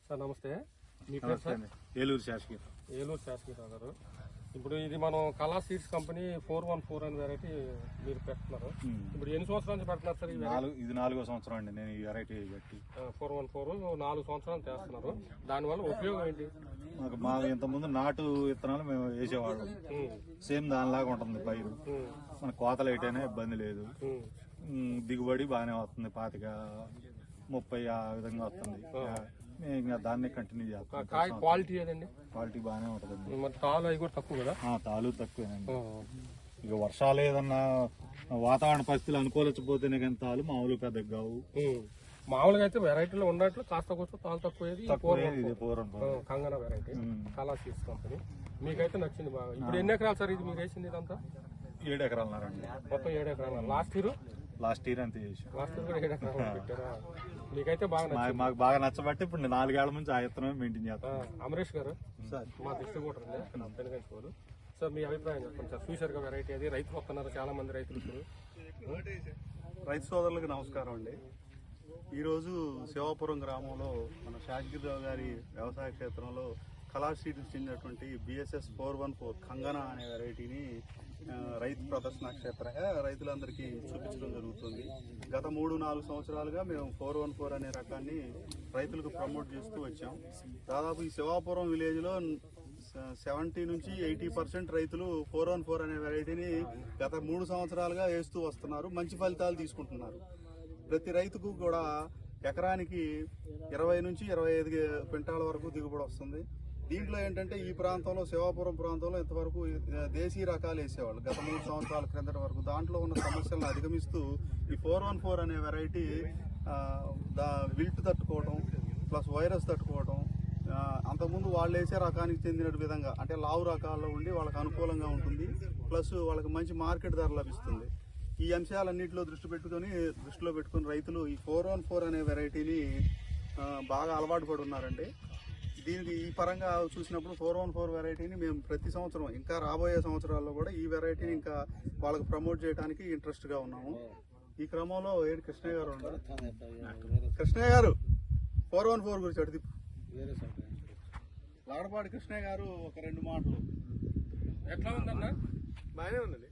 Sir నమస్తే, మీ పేరు sir? Eluru శాసకీయ. Eluru శాసకీయ గారు. ఇప్పుడు ఇది మనం కళా సీడ్స్ కంపెనీ 414 అనే వెరైటీ మీరు పెడుతున్నారు. ఇప్పుడు ఎన్ని సంవత్సరాల నుంచి పెడుతున్నారు సార్? ఇది 4వ సంవత్సరం అండి నేను ఈ వెరైటీ పెట్టి. 414 4 సంవత్సరాలు చేస్తున్నారు. దానివల్ల ఉపయోగం ఏంటి? మా ఇంతకుముందు నాటు విత్తనాలు మేము వేసేవాళ్ళం. సేమ్ దానిలాగా ఉంటుంది పైరు. మన కోతలు వేయటైనా ఇబ్బంది లేదు. దిగుబడి బాగానే వస్తుంది, 25-30 ఆ విధంగా వస్తుంది. మేము దాన్ని కంటిన్యూ చేస్తాం. కాయ క్వాలిటీ ఏదండి? క్వాలిటీ బాగానే ఉంటుందండి. మరి తాలు అవి కూడా తక్కువ కదా? తాలు తక్కువేనండి. ఇక వర్షాలు ఏదన్నా వాతావరణ పరిస్థితులు అనుకూలించకపోతేనే కానీ తాలు మామూలు పెద్దగా కావు. మామూలుగా అయితే వెరైటీలో ఉన్నట్లు కాస్త కొంచెం తాలు తక్కువ. కంగనా వెరైటీ కళా సీడ్స్ కంపెనీ మీకైతే నచ్చింది బాగా. ఇప్పుడు ఎన్ని ఎకరాలు సార్ ఇది మీరు వేసింది? ఇదంతా 7 ఎకరాలున్నారండి. మొత్తం 7 ఎకరాలు. లాస్ట్ ఇయర్ అంతే చేసాం. లాస్ట్ ఇయర్ కూడా 7 ఎకరాలు పెట్టారా? మీకైతే బాగా మాకు బాగా నచ్చబట్టి ఇప్పుడు 4 ఏళ్ల నుంచి ఆ విత్తనమే మెయింటైన్ చేస్తాం. అమరేష్ గారు మా డిస్ట్రిబ్యూటర్ పెనుగంచుకోరు సార్, మీ అభిప్రాయం చెప్పండి సార్. ఫ్యూచర్గా వెరైటీ అది రైతులు వస్తున్నారు, చాలా మంది రైతులు. రైతు సోదరులకు నమస్కారం అండి. ఈరోజు శివాపురం గ్రామంలో మన శాసగిరిరావు గారి వ్యవసాయ క్షేత్రంలో కళా సీడ్స్ చెందినటువంటి BSS 414 కంగనా అనే వెరైటీని రైతు ప్రదర్శన క్షేత్రంగా రైతులందరికీ చూపించడం జరుగుతుంది. గత 3-4 సంవత్సరాలుగా మేము 414 అనే రకాన్ని రైతులకు ప్రమోట్ చేస్తూ వచ్చాం. దాదాపు ఈ శివాపురం విలేజ్లో 70-80% రైతులు 414 అనే వెరైటీని గత 3 సంవత్సరాలుగా వేస్తూ వస్తున్నారు. మంచి ఫలితాలు తీసుకుంటున్నారు. ప్రతి రైతుకు కూడా ఎకరానికి 20-25 క్వింటాల వరకు దిగుబడి వస్తుంది. దీంట్లో ఏంటంటే ఈ ప్రాంతంలో శివాపురం ప్రాంతంలో ఇంతవరకు దేశీ రకాలు వేసేవాళ్ళు గత 3 సంవత్సరాల క్రిందటి వరకు. దాంట్లో ఉన్న సమస్యలను అధిగమిస్తూ ఈ 414 అనే వెరైటీ విల్ట్ తట్టుకోవడం ప్లస్ వైరస్ తట్టుకోవడం, అంతకుముందు వాళ్ళు వేసే రకానికి చెందిన విధంగా అంటే లావు రకాల్లో ఉండి వాళ్ళకి అనుకూలంగా ఉంటుంది. ప్లస్ వాళ్ళకి మంచి మార్కెట్ ధర లభిస్తుంది. ఈ అంశాలన్నింటిలో దృష్టిలో పెట్టుకుని రైతులు ఈ 414 అనే వెరైటీని బాగా అలవాటు పడి ఉన్నారండి. దీనికి ఈ పరంగా చూసినప్పుడు 414 వెరైటీని మేము ప్రతి సంవత్సరం ఇంకా రాబోయే సంవత్సరాల్లో కూడా ఈ వెరైటీని ఇంకా వాళ్ళకి ప్రమోట్ చేయడానికి ఇంట్రెస్ట్గా ఉన్నాము. ఈ క్రమంలో కృష్ణయ్య గారు ఉన్నారు. కృష్ణయ్య గారు 414 గురించి అడిగి లాడపాటి కృష్ణయ్య గారు ఒక 2 మాటలు. ఎట్లా ఉందన్నా? బాగానే ఉన్నది.